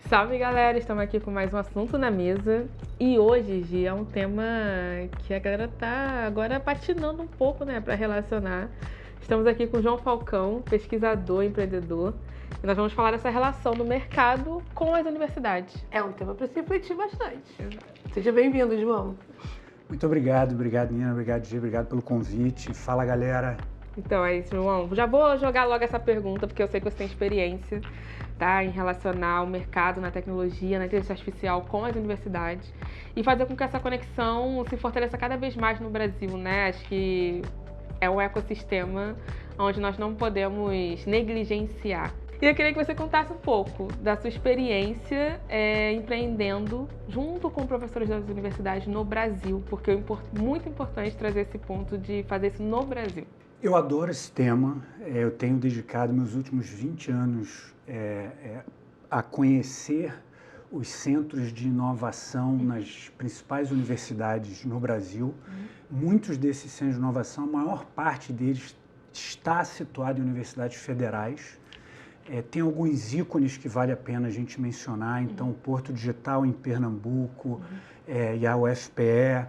Salve galera, estamos aqui com mais um assunto na mesa e hoje, Gi, é um tema que a galera tá agora patinando um pouco, né, para relacionar. Estamos aqui com o João Falcão, pesquisador, empreendedor, e nós vamos falar dessa relação do mercado com as universidades. É um tema para se refletir bastante. Seja bem-vindo, João. Muito obrigado, Nina, obrigado, Gi, obrigado pelo convite. Fala, galera. Então é isso, João. Já vou jogar logo essa pergunta, porque eu sei que você tem experiência, tá, em relacionar o mercado na tecnologia, na inteligência artificial com as universidades e fazer com que essa conexão se fortaleça cada vez mais no Brasil, né? Acho que é um ecossistema onde nós não podemos negligenciar. E eu queria que você contasse um pouco da sua experiência empreendendo junto com professores das universidades no Brasil, porque é muito importante trazer esse ponto de fazer isso no Brasil. Eu adoro esse tema. Eu tenho dedicado meus últimos 20 anos a conhecer os centros de inovação nas principais universidades no Brasil. Muitos desses centros de inovação, a maior parte deles está situado em universidades federais. Tem alguns ícones que vale a pena a gente mencionar. Então, o Porto Digital em Pernambuco e a UFPE.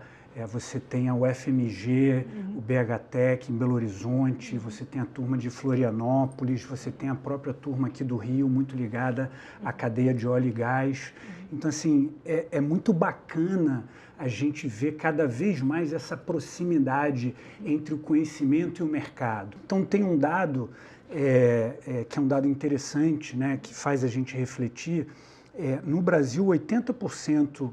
Você tem a UFMG, o BHTech em Belo Horizonte, você tem a turma de Florianópolis, você tem a própria turma aqui do Rio, muito ligada à cadeia de óleo e gás. Então, assim, é muito bacana a gente ver cada vez mais essa proximidade entre o conhecimento e o mercado. Então, tem um dado que é um dado interessante, né, que faz a gente refletir. No Brasil, 80%,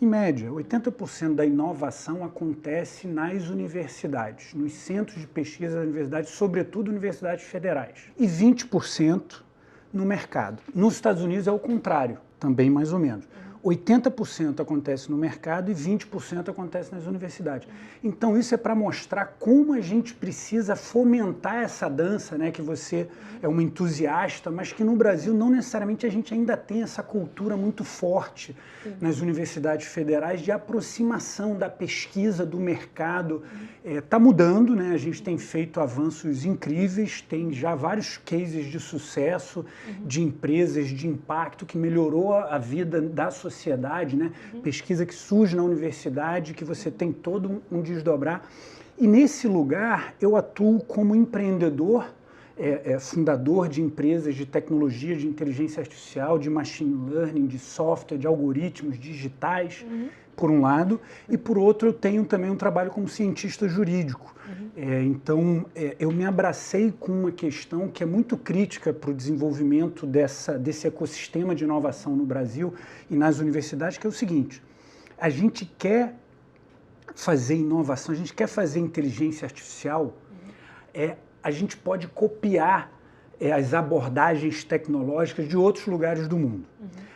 em média, 80% da inovação acontece nas universidades, nos centros de pesquisa das universidades, sobretudo universidades federais, e 20% no mercado. Nos Estados Unidos é o contrário, também mais ou menos. 80% acontece no mercado e 20% acontece nas universidades. Então, isso é para mostrar como a gente precisa fomentar essa dança, né? Que você é uma entusiasta, mas que no Brasil não necessariamente a gente ainda tem essa cultura muito forte nas universidades federais de aproximação da pesquisa do mercado. Está mudando, né? A gente tem feito avanços incríveis, tem já vários cases de sucesso de empresas de impacto que melhorou a vida da sociedade, né? Pesquisa que surge na universidade, que você tem todo um desdobrar. E nesse lugar eu atuo como empreendedor, fundador de empresas de tecnologia, de inteligência artificial, de machine learning, de software, de algoritmos digitais, por um lado, e por outro eu tenho também um trabalho como cientista jurídico. Então, eu me abracei com uma questão que é muito crítica para o desenvolvimento desse ecossistema de inovação no Brasil e nas universidades, que é o seguinte: a gente quer fazer inovação, a gente quer fazer inteligência artificial, a gente pode copiar as abordagens tecnológicas de outros lugares do mundo.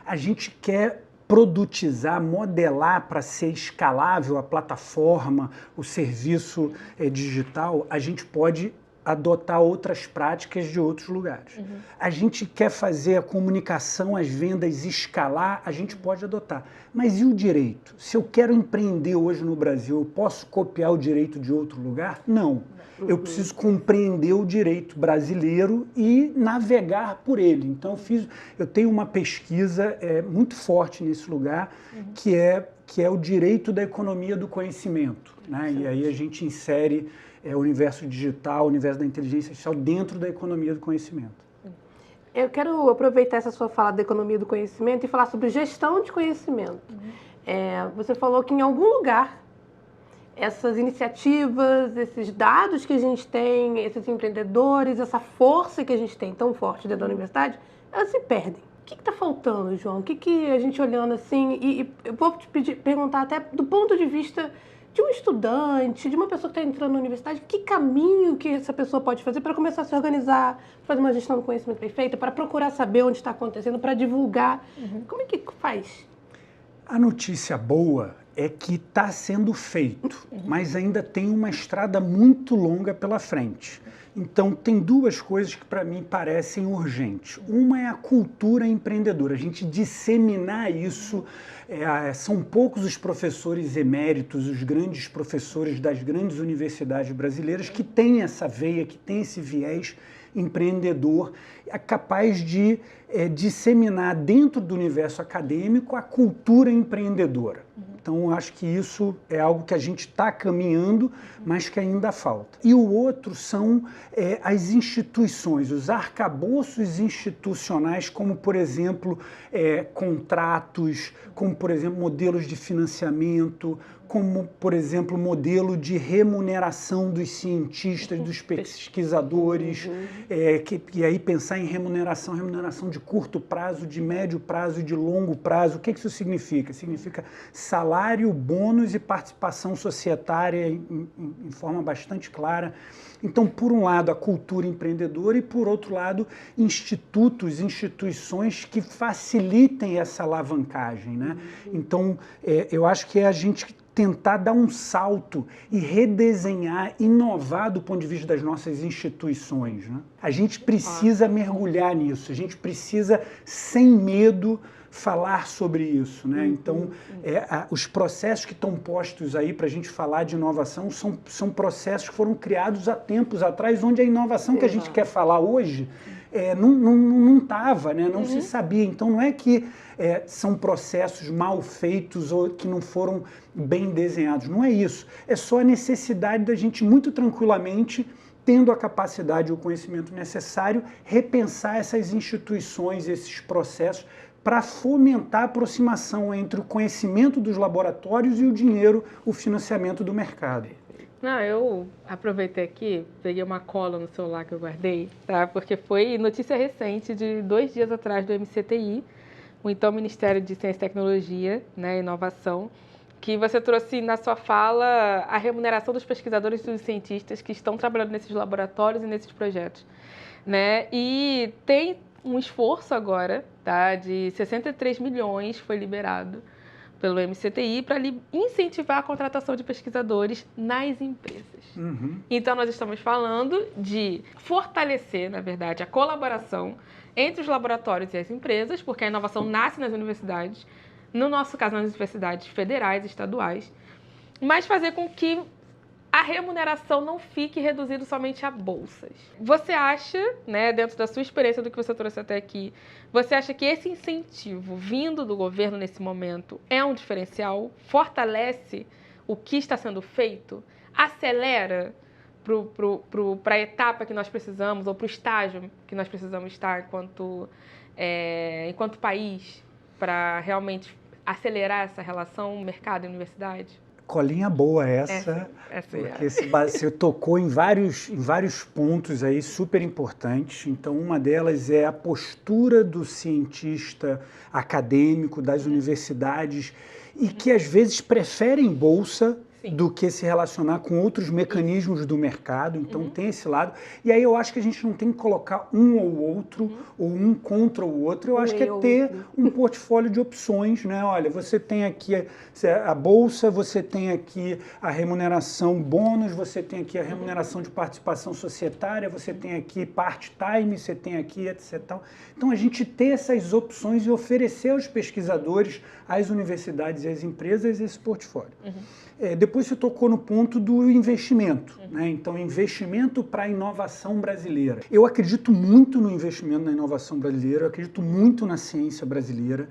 A gente quer produtizar, modelar para ser escalável a plataforma, o serviço digital, a gente pode adotar outras práticas de outros lugares. A gente quer fazer a comunicação, as vendas escalar, a gente pode adotar. Mas e o direito? Se eu quero empreender hoje no Brasil, eu posso copiar o direito de outro lugar? Não. Eu preciso compreender o direito brasileiro e navegar por ele. Então, eu tenho uma pesquisa muito forte nesse lugar, que é o direito da economia do conhecimento, né? E aí a gente insere o universo digital, o universo da inteligência artificial dentro da economia do conhecimento. Eu quero aproveitar essa sua fala da economia do conhecimento e falar sobre gestão de conhecimento. Você falou que em algum lugar essas iniciativas, esses dados que a gente tem, esses empreendedores, essa força que a gente tem tão forte dentro da universidade, elas se perdem. O que está faltando, João? O que a gente olhando assim, e eu vou te perguntar até do ponto de vista de um estudante, de uma pessoa que está entrando na universidade, que caminho que essa pessoa pode fazer para começar a se organizar, fazer uma gestão do conhecimento perfeita, para procurar saber onde está acontecendo, para divulgar. Como é que faz? A notícia boa é que está sendo feito, mas ainda tem uma estrada muito longa pela frente. Então, tem duas coisas que para mim parecem urgentes. Uma é a cultura empreendedora, a gente disseminar isso. São poucos os professores eméritos, os grandes professores das grandes universidades brasileiras que têm essa veia, que têm esse viés empreendedor, capaz de disseminar dentro do universo acadêmico a cultura empreendedora. Então, eu acho que isso é algo que a gente está caminhando, mas que ainda falta. E o outro são as instituições, os arcabouços institucionais, como, por exemplo, contratos, como, por exemplo, modelos de financiamento, como, por exemplo, modelo de remuneração dos cientistas, dos pesquisadores, e aí pensar em remuneração de curto prazo, de médio prazo e de longo prazo. O que isso significa? Significa salário, bônus e participação societária em forma bastante clara. Então, por um lado, a cultura empreendedora e, por outro lado, institutos, instituições que facilitem essa alavancagem, né? Então, eu acho que é a gente tentar dar um salto e redesenhar, inovar do ponto de vista das nossas instituições, né? A gente precisa mergulhar nisso, a gente precisa, sem medo, falar sobre isso, né? Então, os processos que estão postos aí para a gente falar de inovação são processos que foram criados há tempos atrás, onde a inovação que a gente quer falar hoje não estava, né? Não se sabia. Então, não é que são processos mal feitos ou que não foram bem desenhados. Não é isso. É só a necessidade da gente, muito tranquilamente, tendo a capacidade e o conhecimento necessário, repensar essas instituições, esses processos, para fomentar a aproximação entre o conhecimento dos laboratórios e o dinheiro, o financiamento do mercado. Não, eu aproveitei aqui, peguei uma cola no celular que eu guardei, tá? Porque foi notícia recente de 2 dias atrás do MCTI, o então Ministério de Ciência e Tecnologia, né, Inovação, que você trouxe na sua fala a remuneração dos pesquisadores e dos cientistas que estão trabalhando nesses laboratórios e nesses projetos, né? E tem um esforço agora, tá, de 63 milhões foi liberado pelo MCTI para incentivar a contratação de pesquisadores nas empresas. Então, nós estamos falando de fortalecer, na verdade, a colaboração entre os laboratórios e as empresas, porque a inovação nasce nas universidades, no nosso caso, nas universidades federais e estaduais, mas fazer com que a remuneração não fique reduzida somente a bolsas. Você acha, né, dentro da sua experiência do que você trouxe até aqui, você acha que esse incentivo vindo do governo nesse momento é um diferencial? Fortalece o que está sendo feito? Acelera para a etapa que nós precisamos, ou para o estágio que nós precisamos estar enquanto país, para realmente acelerar essa relação mercado e universidade? Colinha boa essa porque você tocou em vários pontos aí super importantes. Então, uma delas é a postura do cientista acadêmico das universidades e que às vezes preferem bolsa do que se relacionar com outros mecanismos do mercado. Então, tem esse lado. E aí eu acho que a gente não tem que colocar um ou outro, ou um contra o outro. Eu acho que é ter um portfólio de opções, né? Olha, você tem aqui a bolsa, você tem aqui a remuneração bônus, você tem aqui a remuneração de participação societária, você tem aqui part-time, você tem aqui, etc. Então, a gente ter essas opções e oferecer aos pesquisadores, às universidades e às empresas esse portfólio. Depois você tocou no ponto do investimento, né? Então, investimento para a inovação brasileira. Eu acredito muito no investimento na inovação brasileira, eu acredito muito na ciência brasileira.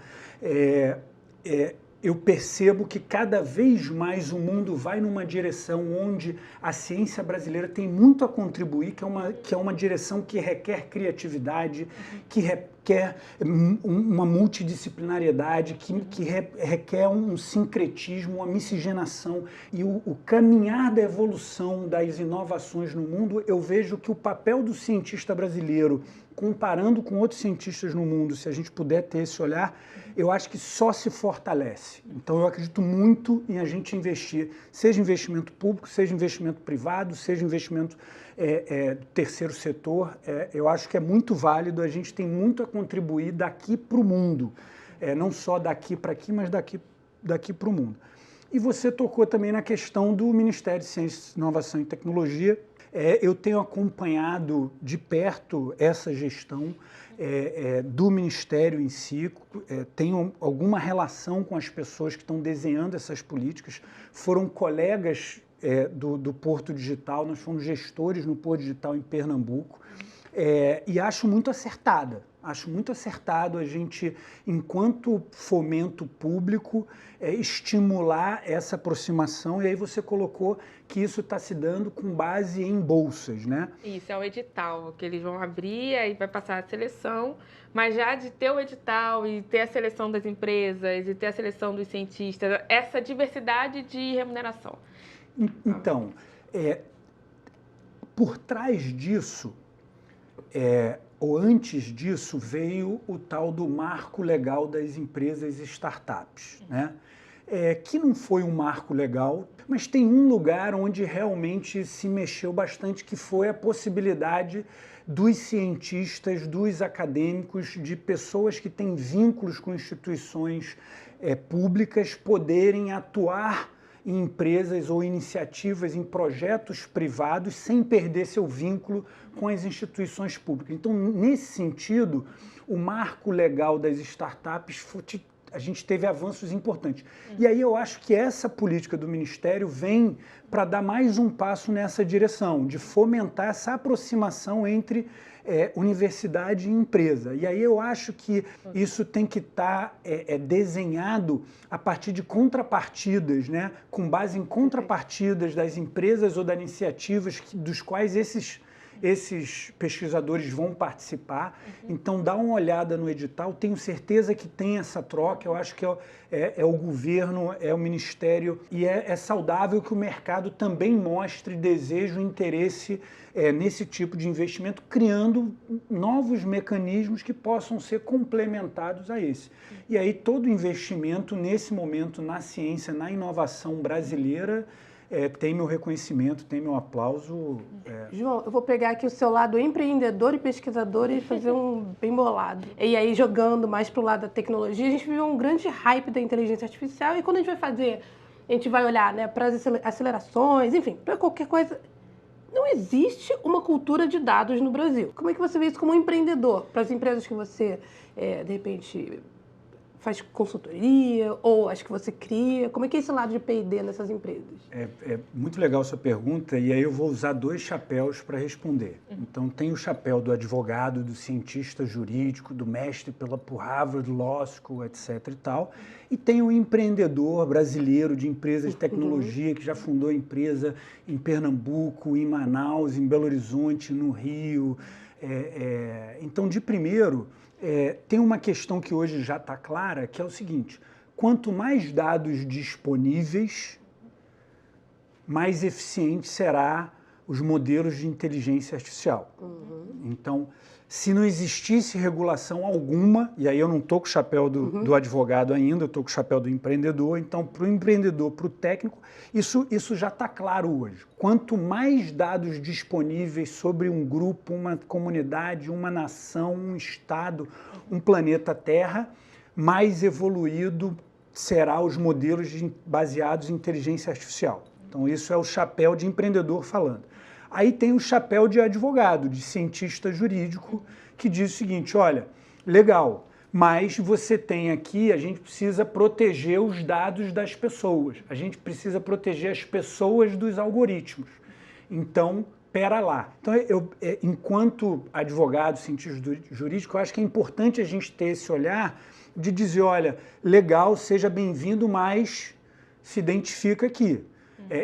Eu percebo que cada vez mais o mundo vai numa direção onde a ciência brasileira tem muito a contribuir, que é uma direção que requer criatividade, que requer uma multidisciplinariedade, que requer um sincretismo, uma miscigenação. E o caminhar da evolução das inovações no mundo, eu vejo que o papel do cientista brasileiro, comparando com outros cientistas no mundo, se a gente puder ter esse olhar, eu acho que só se fortalece. Então, eu acredito muito em a gente investir, seja investimento público, seja investimento privado, seja investimento do terceiro setor. Eu acho que é muito válido, a gente tem muito a contribuir daqui para o mundo. Não só daqui para aqui, mas daqui para o mundo. E você tocou também na questão do Ministério de Ciência, Inovação e Tecnologia. eu tenho acompanhado de perto essa gestão do Ministério em si, tenho alguma relação com as pessoas que estão desenhando essas políticas, foram colegas do Porto Digital, nós fomos gestores no Porto Digital em Pernambuco, e acho muito acertada. Acho muito acertado a gente, enquanto fomento público, estimular essa aproximação. E aí você colocou que isso está se dando com base em bolsas, né? Isso, é o edital, que eles vão abrir, aí vai passar a seleção, mas já de ter o edital e ter a seleção das empresas e ter a seleção dos cientistas, essa diversidade de remuneração. Então, por trás disso, ou antes disso, veio o tal do marco legal das empresas e startups, né? Que não foi um marco legal, mas tem um lugar onde realmente se mexeu bastante, que foi a possibilidade dos cientistas, dos acadêmicos, de pessoas que têm vínculos com instituições públicas poderem atuar em empresas ou iniciativas, em projetos privados, sem perder seu vínculo com as instituições públicas. Então, nesse sentido, o marco legal das startups, a gente teve avanços importantes. E aí eu acho que essa política do Ministério vem para dar mais um passo nessa direção, de fomentar essa aproximação entre universidade e empresa. E aí eu acho que isso tem que estar desenhado a partir de contrapartidas, né? Com base em contrapartidas das empresas ou das iniciativas dos quais esses pesquisadores vão participar. Então, dá uma olhada no edital, tenho certeza que tem essa troca, eu acho que é o governo, é o Ministério, e é saudável que o mercado também mostre desejo e interesse nesse tipo de investimento, criando novos mecanismos que possam ser complementados a esse. E aí, todo investimento, nesse momento, na ciência, na inovação brasileira, tem meu reconhecimento, tem meu aplauso. João, eu vou pegar aqui o seu lado empreendedor e pesquisador e fazer um bem bolado. E aí, jogando mais para o lado da tecnologia, a gente viveu um grande hype da inteligência artificial e quando a gente vai fazer, a gente vai olhar, né, para as acelerações, enfim, para qualquer coisa. Não existe uma cultura de dados no Brasil. Como é que você vê isso como um empreendedor? Para as empresas que você, de repente, faz consultoria ou acho que você cria? Como é que é esse lado de P&D nessas empresas? É muito legal a sua pergunta e aí eu vou usar dois chapéus para responder. Então tem o chapéu do advogado, do cientista jurídico, do mestre por Harvard Law School, etc. e tal. E tem o empreendedor brasileiro de empresas de tecnologia que já fundou empresa em Pernambuco, em Manaus, em Belo Horizonte, no Rio. Então, de primeiro, tem uma questão que hoje já está clara, que é o seguinte: quanto mais dados disponíveis, mais eficiente será os modelos de inteligência artificial. Então, se não existisse regulação alguma, e aí eu não estou com o chapéu do advogado ainda, eu estou com o chapéu do empreendedor, então para o empreendedor, para o técnico, isso já está claro hoje. Quanto mais dados disponíveis sobre um grupo, uma comunidade, uma nação, um estado, um planeta Terra, mais evoluído será os modelos baseados em inteligência artificial. Então isso é o chapéu de empreendedor falando. Aí tem o chapéu de advogado, de cientista jurídico, que diz o seguinte: olha, legal, mas você tem aqui, a gente precisa proteger os dados das pessoas, a gente precisa proteger as pessoas dos algoritmos. Então, pera lá. Então, enquanto advogado, cientista jurídico, eu acho que é importante a gente ter esse olhar de dizer, olha, legal, seja bem-vindo, mas se identifica aqui.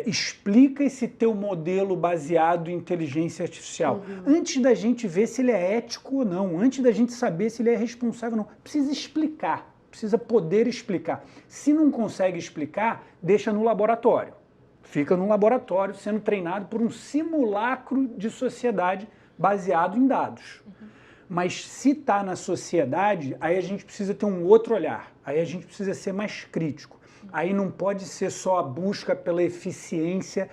Explica esse teu modelo baseado em inteligência artificial. Antes da gente ver se ele é ético ou não, antes da gente saber se ele é responsável ou não, precisa explicar, precisa poder explicar. Se não consegue explicar, deixa no laboratório. Fica no laboratório sendo treinado por um simulacro de sociedade baseado em dados. Mas se está na sociedade, aí a gente precisa ter um outro olhar, aí a gente precisa ser mais crítico. Aí não pode ser só a busca pela eficiência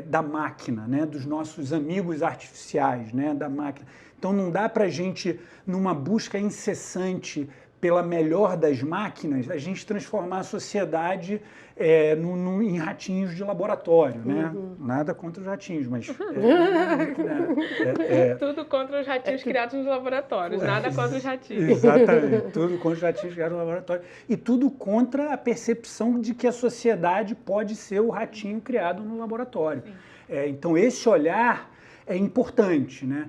da máquina, né? Dos nossos amigos artificiais, né? Da máquina. Então não dá para a gente, numa busca incessante pela melhor das máquinas, a gente transformar a sociedade em ratinhos de laboratório, né? Nada contra os ratinhos, mas... Tudo contra os ratinhos criados nos laboratórios, nada contra os ratinhos. Exatamente, tudo contra os ratinhos criados no laboratório. E tudo contra a percepção de que a sociedade pode ser o ratinho criado no laboratório. Então, esse olhar é importante, né?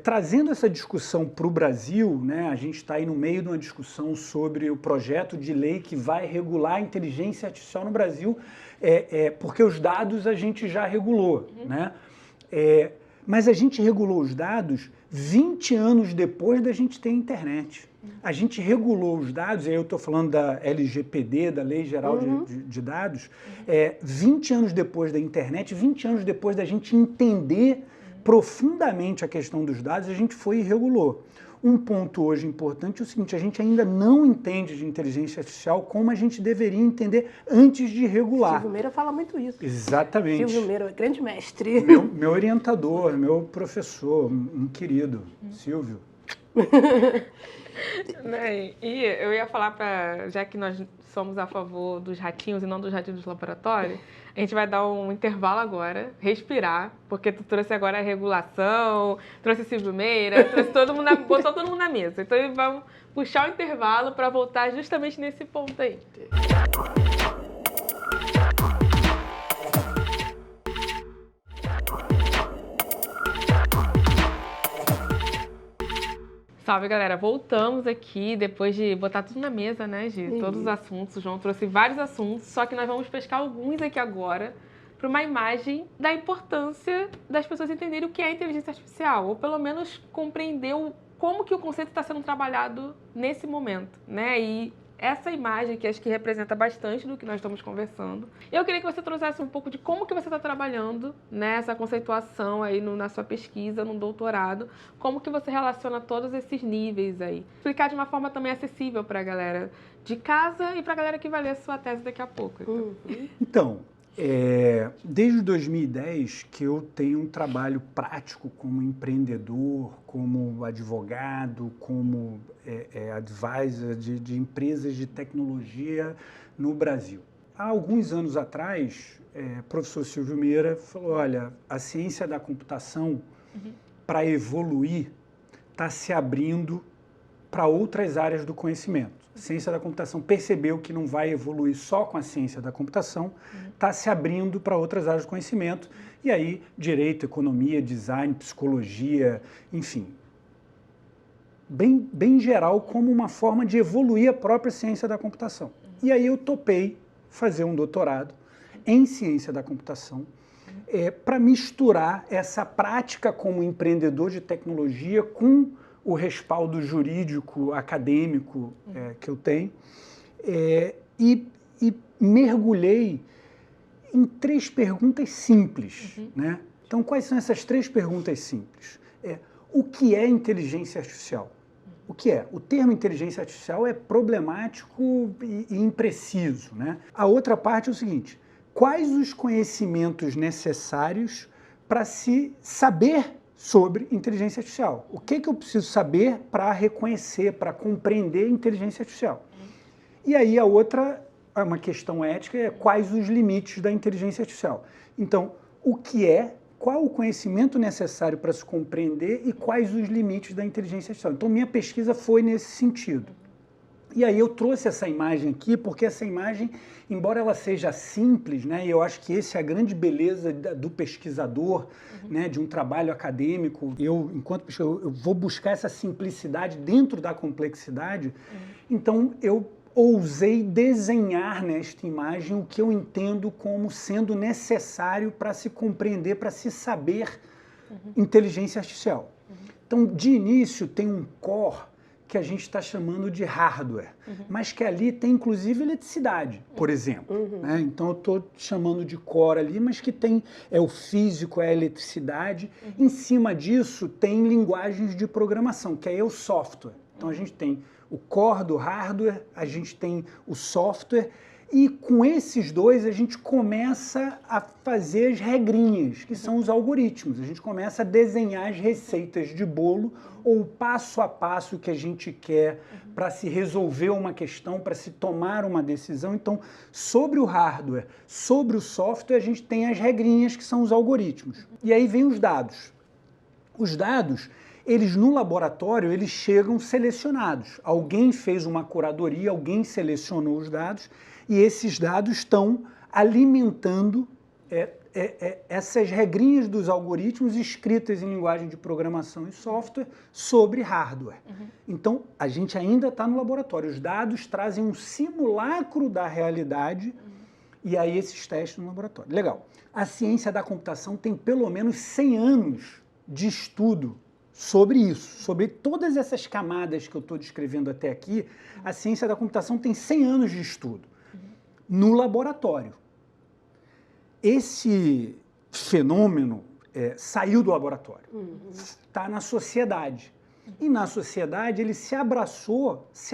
Trazendo essa discussão para o Brasil, né, a gente está aí no meio de uma discussão sobre o projeto de lei que vai regular a inteligência artificial no Brasil, porque os dados a gente já regulou, né? Mas a gente regulou os dados 20 anos depois da gente ter internet. A gente regulou os dados, e aí eu estou falando da LGPD, da Lei Geral de Dados, 20 anos depois da internet, 20 anos depois da gente entender profundamente a questão dos dados, a gente foi e regulou. Um ponto hoje importante é o seguinte: a gente ainda não entende de inteligência artificial como a gente deveria entender antes de regular. Silvio Meira fala muito isso. Exatamente. Silvio Meira, grande mestre. Meu orientador, meu professor, um querido, Silvio. E eu ia falar já que nós somos a favor dos ratinhos e não dos ratinhos do laboratório, a gente vai dar um intervalo agora, respirar, porque tu trouxe agora a regulação, trouxe Silvio Meira, trouxe botou todo mundo na mesa. Então vamos puxar o intervalo para voltar justamente nesse ponto aí. Salve, galera! Voltamos aqui depois de botar tudo na mesa, né, Gi? Todos os assuntos. O João trouxe vários assuntos, só que nós vamos pescar alguns aqui agora para uma imagem da importância das pessoas entenderem o que é inteligência artificial, ou pelo menos compreender como que o conceito está sendo trabalhado nesse momento, né? E essa imagem que acho que representa bastante do que nós estamos conversando. Eu queria que você trouxesse um pouco de como que você está trabalhando nessa conceituação aí na sua pesquisa, no doutorado, como que você relaciona todos esses níveis aí. Explicar de uma forma também acessível para a galera de casa e para a galera que vai ler a sua tese daqui a pouco. Então, desde 2010 que eu tenho um trabalho prático como empreendedor, como advogado, como advisor de empresas de tecnologia no Brasil. Há alguns anos atrás, o professor Silvio Meira falou: olha, a ciência da computação, para evoluir, está se abrindo para outras áreas do conhecimento. A ciência da computação percebeu que não vai evoluir só com a ciência da computação, está se abrindo para outras áreas do conhecimento, e aí direito, economia, design, psicologia, enfim, bem geral, como uma forma de evoluir a própria ciência da computação. E aí eu topei fazer um doutorado em ciência da computação, para misturar essa prática como empreendedor de tecnologia com o respaldo jurídico, acadêmico que eu tenho, e mergulhei em 3 perguntas simples, né? Então, quais são essas 3 perguntas simples? O que é inteligência artificial? O que é? O termo inteligência artificial é problemático e impreciso, né? A outra parte é o seguinte: quais os conhecimentos necessários para se saber sobre inteligência artificial? O que eu preciso saber para reconhecer, para compreender inteligência artificial? E aí a outra, uma questão ética, é quais os limites da inteligência artificial. Então, o que é, qual o conhecimento necessário para se compreender e quais os limites da inteligência artificial? Então, minha pesquisa foi nesse sentido. E aí eu trouxe essa imagem aqui, porque essa imagem, embora ela seja simples, né, e eu acho que essa é a grande beleza do pesquisador, né, de um trabalho acadêmico, enquanto pesquisador, eu vou buscar essa simplicidade dentro da complexidade, então eu ousei desenhar nesta imagem o que eu entendo como sendo necessário para se compreender, para se saber inteligência artificial. Então, de início, tem um core que a gente está chamando de hardware, mas que ali tem inclusive eletricidade, por exemplo. Né? Então eu estou chamando de core ali, mas que tem o físico, a eletricidade. Em cima disso tem linguagens de programação, que é o software. Então a gente tem o core do hardware, a gente tem o software, E com esses dois a gente começa a fazer as regrinhas, que são os algoritmos. A gente começa a desenhar as receitas de bolo ou o passo a passo que a gente quer para se resolver uma questão, para se tomar uma decisão. Então, sobre o hardware, sobre o software, a gente tem as regrinhas que são os algoritmos. E aí vem os dados. Os dados, eles no laboratório, eles chegam selecionados. Alguém fez uma curadoria, alguém selecionou os dados e esses dados estão alimentando essas regrinhas dos algoritmos escritas em linguagem de programação e software sobre hardware. Então, a gente ainda está no laboratório. Os dados trazem um simulacro da realidade e aí esses testes no laboratório. Legal. A ciência da computação tem pelo menos 100 anos de estudo sobre isso, sobre todas essas camadas que eu estou descrevendo até aqui. A ciência da computação tem 100 anos de estudo no laboratório. Esse fenômeno saiu do laboratório, está na sociedade. E na sociedade ele se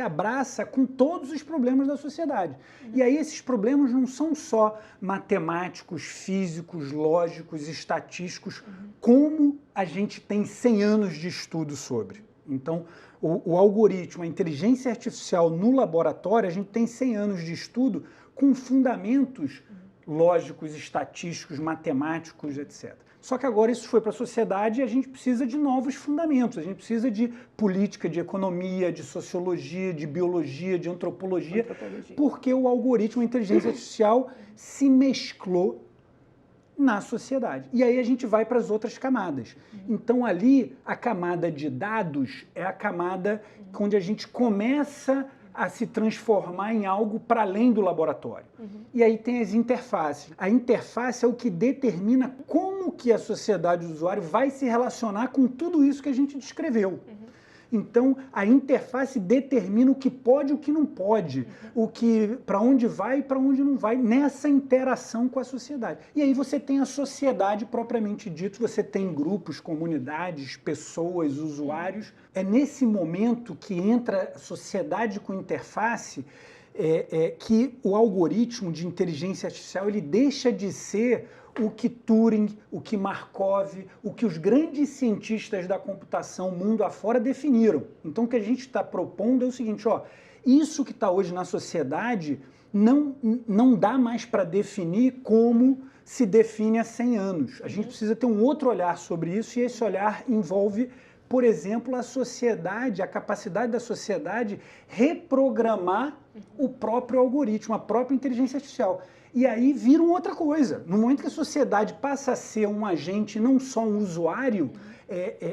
abraça com todos os problemas da sociedade. E aí esses problemas não são só matemáticos, físicos, lógicos, estatísticos, como a gente tem 100 anos de estudo sobre. Então, o algoritmo, a inteligência artificial no laboratório, a gente tem 100 anos de estudo com fundamentos lógicos, estatísticos, matemáticos, etc. Só que agora isso foi para a sociedade e a gente precisa de novos fundamentos, a gente precisa de política, de economia, de sociologia, de biologia, de antropologia, porque o algoritmo, a inteligência artificial se mesclou na sociedade. E aí a gente vai para as outras camadas. Então ali a camada de dados é a camada onde a gente começa a se transformar em algo para além do laboratório. E aí tem as interfaces. A interface é o que determina como que a sociedade do usuário vai se relacionar com tudo isso que a gente descreveu. Então, a interface determina o que pode e o que não pode, o que para onde vai e para onde não vai, nessa interação com a sociedade. E aí você tem a sociedade propriamente dito, você tem grupos, comunidades, pessoas, usuários. É nesse momento que entra a sociedade com interface que o algoritmo de inteligência artificial ele deixa de ser o que Turing, o que Markov, o que os grandes cientistas da computação mundo afora definiram. Então o que a gente está propondo é o seguinte, isso que está hoje na sociedade não dá mais para definir como se define há 100 anos. A gente precisa ter um outro olhar sobre isso e esse olhar envolve, por exemplo, a sociedade, a capacidade da sociedade reprogramar o próprio algoritmo, a própria inteligência artificial. E aí vira uma outra coisa. No momento que a sociedade passa a ser um agente, não só um usuário,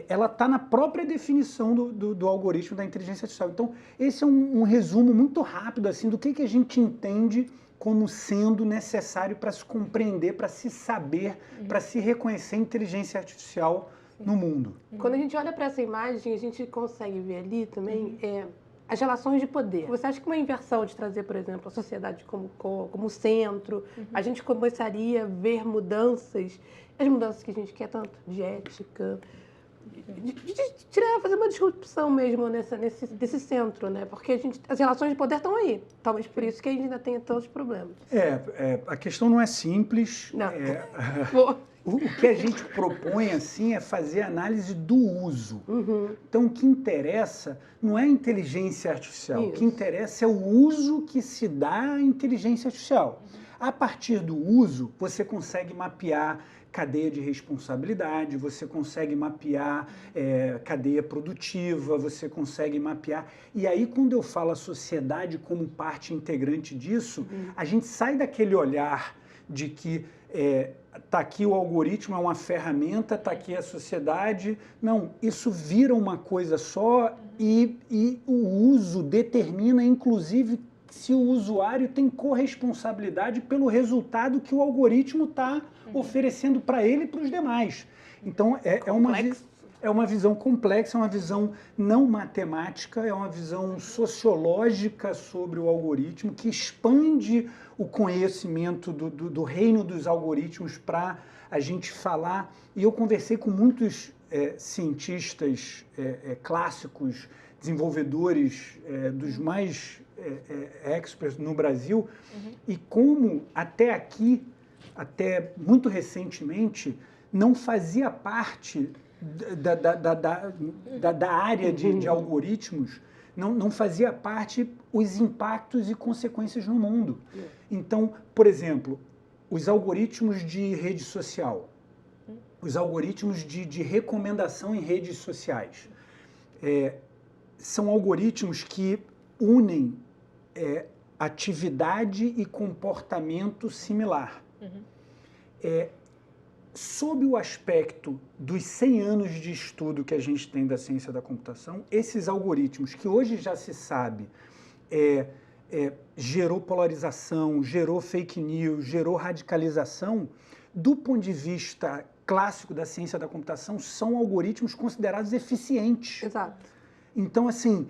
ela está na própria definição do algoritmo da inteligência artificial. Então, esse é um resumo muito rápido assim, do que a gente entende como sendo necessário para se compreender, para se saber, para se reconhecer a inteligência artificial no mundo. Quando a gente olha para essa imagem, a gente consegue ver ali também as relações de poder. Você acha que uma inversão de trazer, por exemplo, a sociedade como centro, a gente começaria a ver mudanças, as mudanças que a gente quer tanto, de ética, de fazer uma disrupção mesmo nesse centro, né? Porque as relações de poder estão aí. Talvez por isso que a gente ainda tenha tantos problemas. A questão não é simples. Não. O que a gente propõe, assim, é fazer análise do uso. Então, o que interessa não é a inteligência artificial. Isso. O que interessa é o uso que se dá à inteligência artificial. A partir do uso, você consegue mapear cadeia de responsabilidade, você consegue mapear cadeia produtiva, você consegue mapear... E aí, quando eu falo a sociedade como parte integrante disso, a gente sai daquele olhar de que está aqui o algoritmo, é uma ferramenta, está aqui a sociedade. Não, isso vira uma coisa só e o uso determina, inclusive, se o usuário tem corresponsabilidade pelo resultado que o algoritmo está oferecendo para ele e para os demais. Então, é uma visão complexa, é uma visão não matemática, é uma visão sociológica sobre o algoritmo que expande o conhecimento do reino dos algoritmos para a gente falar. E eu conversei com muitos cientistas clássicos, desenvolvedores dos mais experts no Brasil, e como até aqui, até muito recentemente, não fazia parte da área de algoritmos, não fazia parte os impactos e consequências no mundo. Então, por exemplo, os algoritmos de rede social, os algoritmos de recomendação em redes sociais, são algoritmos que unem atividade e comportamento similar. Sob o aspecto dos 100 anos de estudo que a gente tem da ciência da computação, esses algoritmos, que hoje já se sabe, gerou polarização, gerou fake news, gerou radicalização, do ponto de vista clássico da ciência da computação, são algoritmos considerados eficientes. Exato. Então, assim,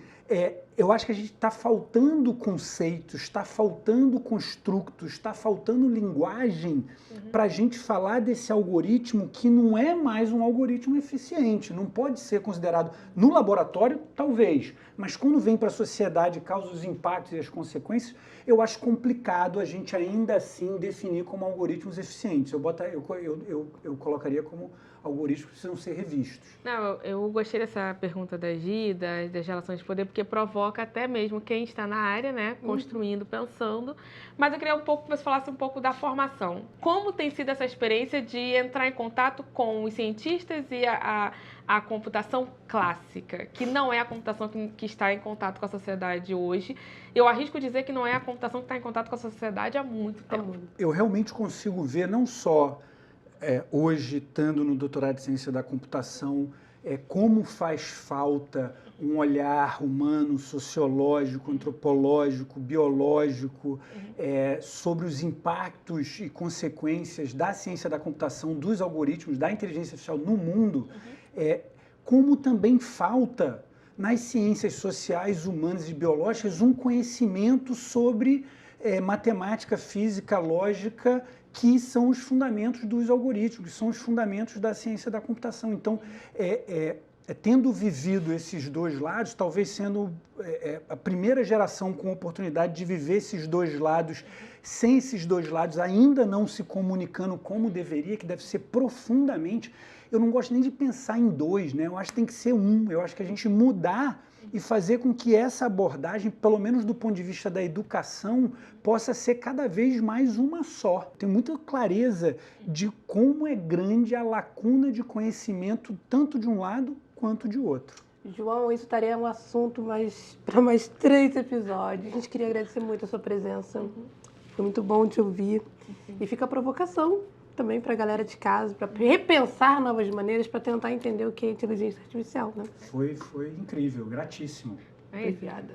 eu acho que a gente está faltando conceitos, está faltando construtos, está faltando linguagem para a gente falar desse algoritmo que não é mais um algoritmo eficiente, não pode ser considerado no laboratório, talvez, mas quando vem para a sociedade e causa os impactos e as consequências, eu acho complicado a gente ainda assim definir como algoritmos eficientes. Eu colocaria como algoritmos que precisam ser revistos. Não, eu gostei dessa pergunta da Gi, das relações de poder, porque provoca até mesmo quem está na área, né, construindo, pensando. Mas eu queria que você falasse um pouco da formação. Como tem sido essa experiência de entrar em contato com os cientistas e a computação clássica, que não é a computação que está em contato com a sociedade hoje? Eu arrisco dizer que não é a computação que está em contato com a sociedade há muito tempo. Eu realmente consigo ver não só hoje, estando no doutorado de ciência da computação, como faz falta um olhar humano, sociológico, antropológico, biológico, sobre os impactos e consequências da ciência da computação, dos algoritmos, da inteligência artificial no mundo, como também falta nas ciências sociais, humanas e biológicas um conhecimento sobre matemática, física, lógica, que são os fundamentos dos algoritmos, que são os fundamentos da ciência da computação. Então, tendo vivido esses dois lados, talvez sendo a primeira geração com oportunidade de viver esses dois lados, sem esses dois lados ainda não se comunicando como deveria, que deve ser profundamente... Eu não gosto nem de pensar em dois, né? Eu acho que tem que ser um. Eu acho que a gente mudar e fazer com que essa abordagem, pelo menos do ponto de vista da educação, possa ser cada vez mais uma só. Tenho muita clareza de como é grande a lacuna de conhecimento, tanto de um lado quanto de outro. João, isso estaria um assunto para mais 3 episódios. A gente queria agradecer muito a sua presença. Foi muito bom te ouvir. E fica a provocação também para a galera de casa, para repensar novas maneiras, para tentar entender o que é inteligência artificial, né? Foi incrível, gratíssimo. Obrigada.